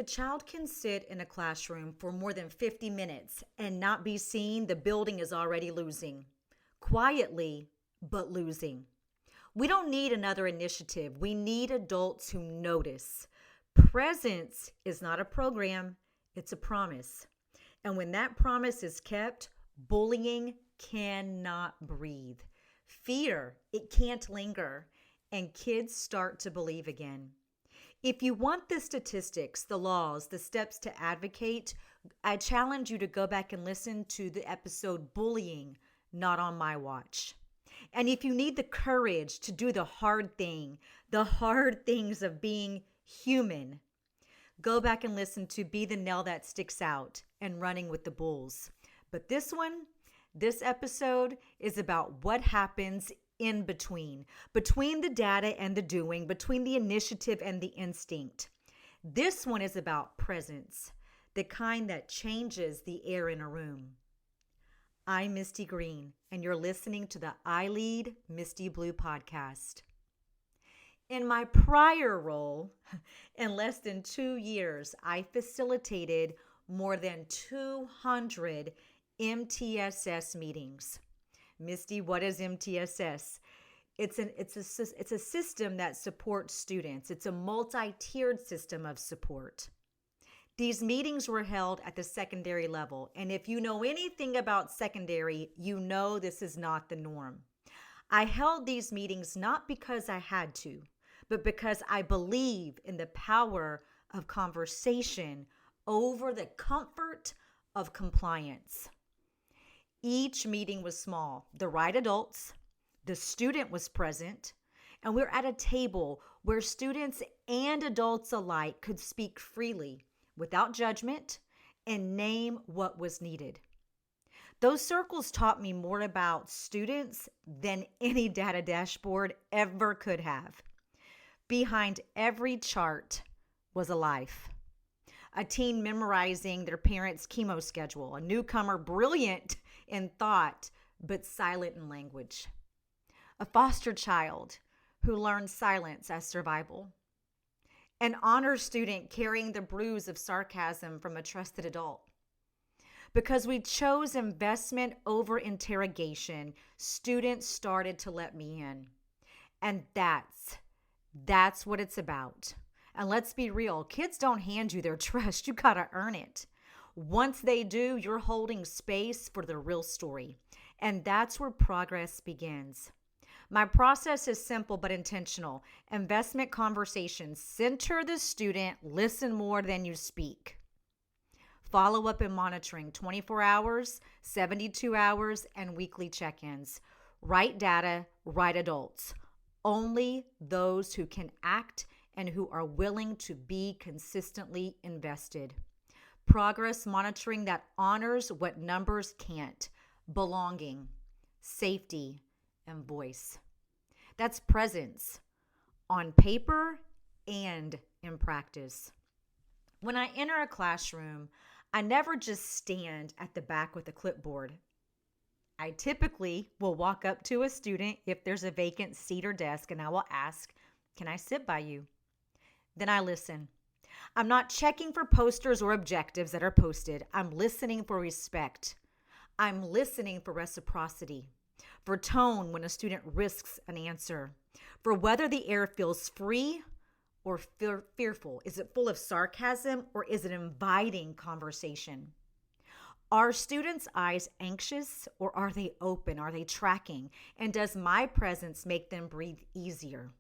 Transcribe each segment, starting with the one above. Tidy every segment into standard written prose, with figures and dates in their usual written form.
child can sit in a classroom for more than 50 minutes and not be seen, the building is already losing. Quietly, but losing. We don't need another initiative. We need adults who notice. Presence is not a program, it's a promise. And when that promise is kept, bullying cannot breathe. Fear, it can't linger, and kids start to believe again. If you want the statistics, the laws, the steps to advocate, I challenge you to go back and listen to the episode Bullying, Not on My Watch. And if you need the courage to do the hard thing, the hard things of being human, go back and listen to Be the Nail That Sticks Out and Running with the Bulls. But this episode is about what happens in between the data and the doing, between the initiative and the instinct. This one is about presence, the kind that changes the air in a room. I'm Misti Green, and you're listening to the I Lead Misty Blue podcast. In my prior role, in less than 2 years, I facilitated more than 200 MTSS meetings. Misty, what is MTSS? It's a system that supports students. It's a multi-tiered system of support. These meetings were held at the secondary level, and if you know anything about secondary, you know this is not the norm. I held these meetings not because I had to, but because I believe in the power of conversation over the comfort of compliance. Each meeting was small. The right adults, the student was present, and we're at a table where students and adults alike could speak freely, without judgment, and name what was needed. Those circles taught me more about students than any data dashboard ever could have. Behind every chart was a life. A teen memorizing their parents' chemo schedule, a newcomer brilliant in thought but silent in language, a foster child who learned silence as survival, an honor student carrying the bruise of sarcasm from a trusted adult. Because we chose investment over interrogation, students started to let me in. And that's what it's about. And let's be real, kids don't hand you their trust. You gotta earn it. Once they do, you're holding space for the real story. And that's where progress begins. My process is simple but intentional. Investment conversations. Center the student. Listen more than you speak. Follow up and monitoring. 24 hours, 72 hours, and weekly check-ins. Right data, right adults. Only those who can act and who are willing to be consistently invested. Progress monitoring that honors what numbers can't. Belonging, safety, and voice. That's presence on paper and in practice. When I enter a classroom, I never just stand at the back with a clipboard. I typically will walk up to a student if there's a vacant seat or desk, and I will ask, "Can I sit by you?" Then I listen. I'm not checking for posters or objectives that are posted. I'm listening for respect. I'm listening for reciprocity, for tone when a student risks an answer, for whether the air feels free or fearful. Is it full of sarcasm or is it inviting conversation? Are students' eyes anxious or are they open? Are they tracking? And does my presence make them breathe easier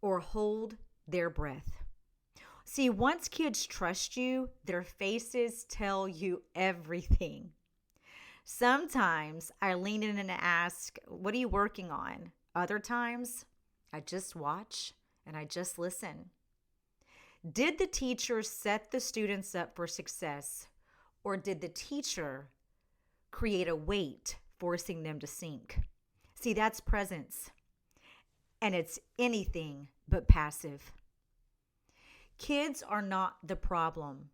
or hold their breath? See, once kids trust you, their faces tell you everything. Sometimes I lean in and ask, "What are you working on?" Other times, I just watch and I just listen. Did the teacher set the students up for success, or did the teacher create a weight forcing them to sink? See, that's presence, and it's anything but passive. Kids are not the problem.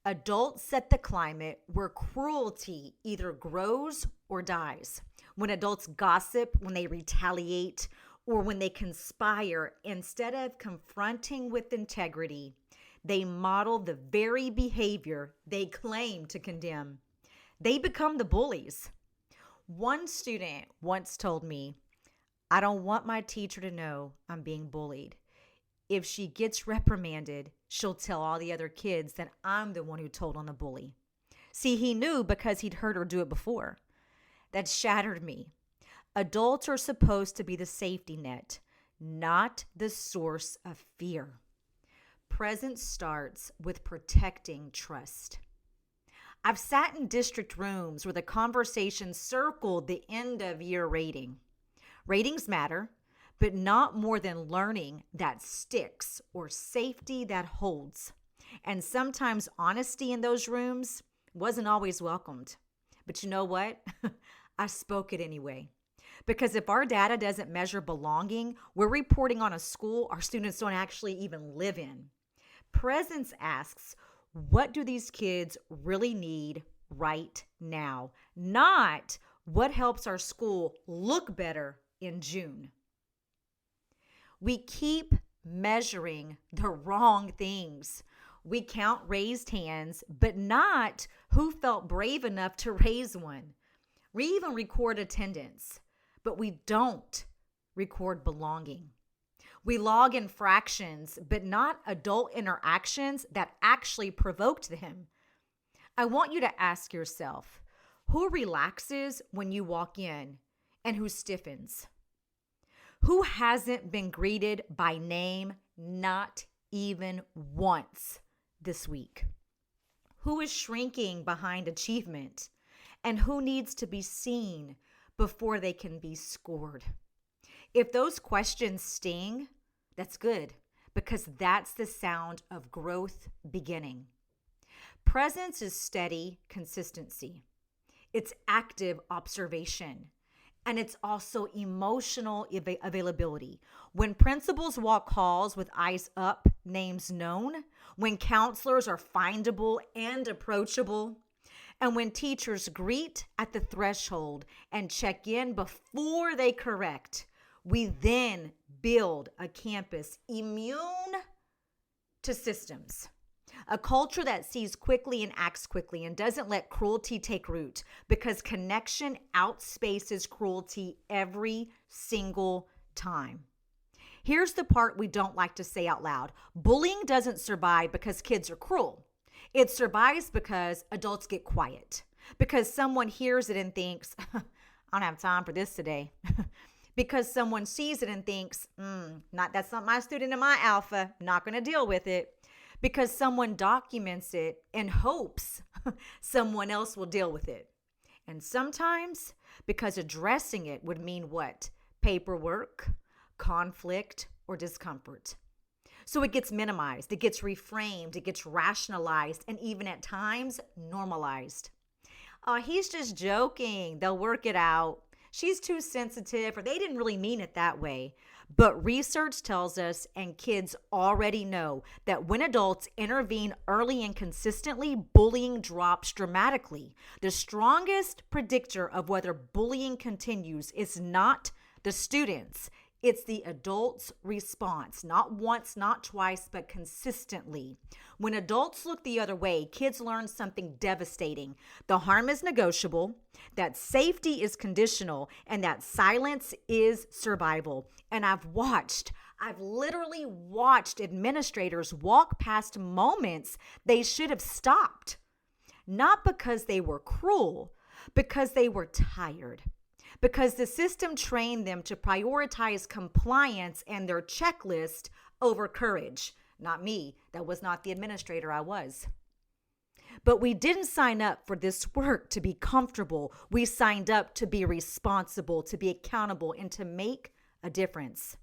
Adults set the climate where cruelty either grows or dies. When adults gossip, when they retaliate, or when they conspire, instead of confronting with integrity, They model the very behavior they claim to condemn. They become the bullies. One student once told me, "I don't want my teacher to know I'm being bullied. If she gets reprimanded, she'll tell all the other kids that I'm the one who told on the bully." See, he knew because he'd heard her do it before. That shattered me. Adults are supposed to be the safety net, not the source of fear. Presence starts with protecting trust. I've sat in district rooms where the conversation circled the end of year rating. Ratings matter, but not more than learning that sticks or safety that holds. And sometimes honesty in those rooms wasn't always welcomed. But you know what? I spoke it anyway. Because if our data doesn't measure belonging, we're reporting on a school our students don't actually even live in. Presence asks, what do these kids really need right now? Not what helps our school look better in June. We keep measuring the wrong things. We count raised hands, but not who felt brave enough to raise one. We even record attendance, but we don't record belonging. We log infractions, but not adult interactions that actually provoked them. I want you to ask yourself, who relaxes when you walk in and who stiffens? Who hasn't been greeted by name, not even once this week? Who is shrinking behind achievement? And who needs to be seen before they can be scored? If those questions sting, that's good, because that's the sound of growth beginning. Presence is steady consistency. It's active observation. And it's also emotional availability. When principals walk halls with eyes up, names known, when counselors are findable and approachable, and when teachers greet at the threshold and check in before they correct, we then build a campus immune to systems. A culture that sees quickly and acts quickly and doesn't let cruelty take root, because connection outspaces cruelty every single time. Here's the part we don't like to say out loud. Bullying doesn't survive because kids are cruel. It survives because adults get quiet, because someone hears it and thinks, I don't have time for this today. Because someone sees it and thinks, that's not my student in my alpha, not going to deal with it. Because someone documents it and hopes someone else will deal with it. And sometimes because addressing it would mean what? Paperwork, conflict, or discomfort. So it gets minimized, it gets reframed, it gets rationalized, and even at times normalized. He's just joking. They'll work it out. She's too sensitive, or they didn't really mean it that way. But research tells us, and kids already know, that when adults intervene early and consistently, bullying drops dramatically. The strongest predictor of whether bullying continues is not the students. It's the adult's response, not once, not twice, but consistently. When adults look the other way, kids learn something devastating. The harm is negotiable, that safety is conditional, and that silence is survival. And I've literally watched administrators walk past moments they should have stopped. Not because they were cruel, because they were tired. Because the system trained them to prioritize compliance and their checklist over courage. Not me. That was not the administrator I was. But we didn't sign up for this work to be comfortable. We signed up to be responsible, to be accountable, and to make a difference.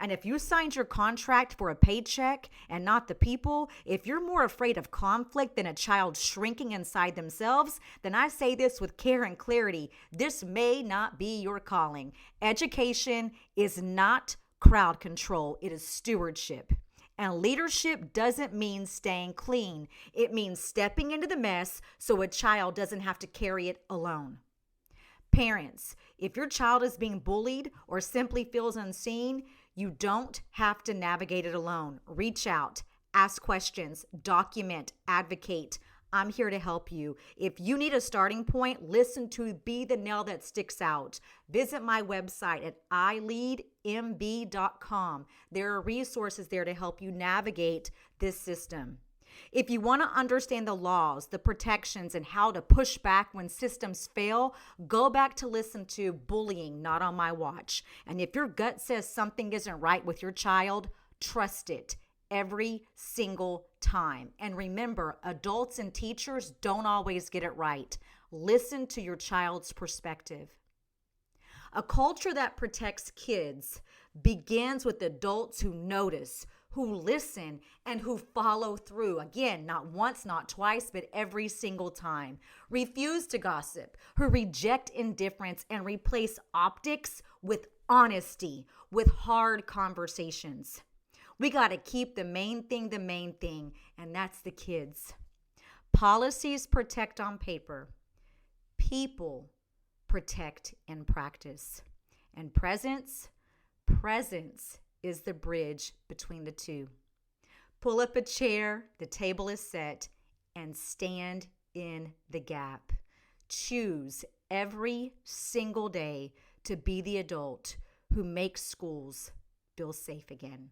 And if you signed your contract for a paycheck and not the people, if you're more afraid of conflict than a child shrinking inside themselves, then I say this with care and clarity. This may not be your calling. Education is not crowd control. It is stewardship. And leadership doesn't mean staying clean. It means stepping into the mess so a child doesn't have to carry it alone. Parents, if your child is being bullied or simply feels unseen, you don't have to navigate it alone. Reach out, Ask questions, document, advocate. I'm here to help you. If you need a starting point, listen to Be the Nail That Sticks Out. Visit my website at ileadmb.com. There are resources there to help you navigate this system. If you want to understand the laws, the protections, and how to push back when systems fail, go back to listen to Bullying Not on My Watch. And if your gut says something isn't right with your child, trust it every single time. And remember, adults and teachers don't always get it right. Listen to your child's perspective. A culture that protects kids begins with adults who notice, who listen, and who follow through. Again, not once, not twice, but every single time. Refuse to gossip, who reject indifference and replace optics with honesty, with hard conversations. We got to keep the main thing, and that's the kids. Policies protect on paper. People protect in practice. And presence is the bridge between the two. Pull up a chair, the table is set, and stand in the gap. Choose every single day to be the adult who makes schools feel safe again.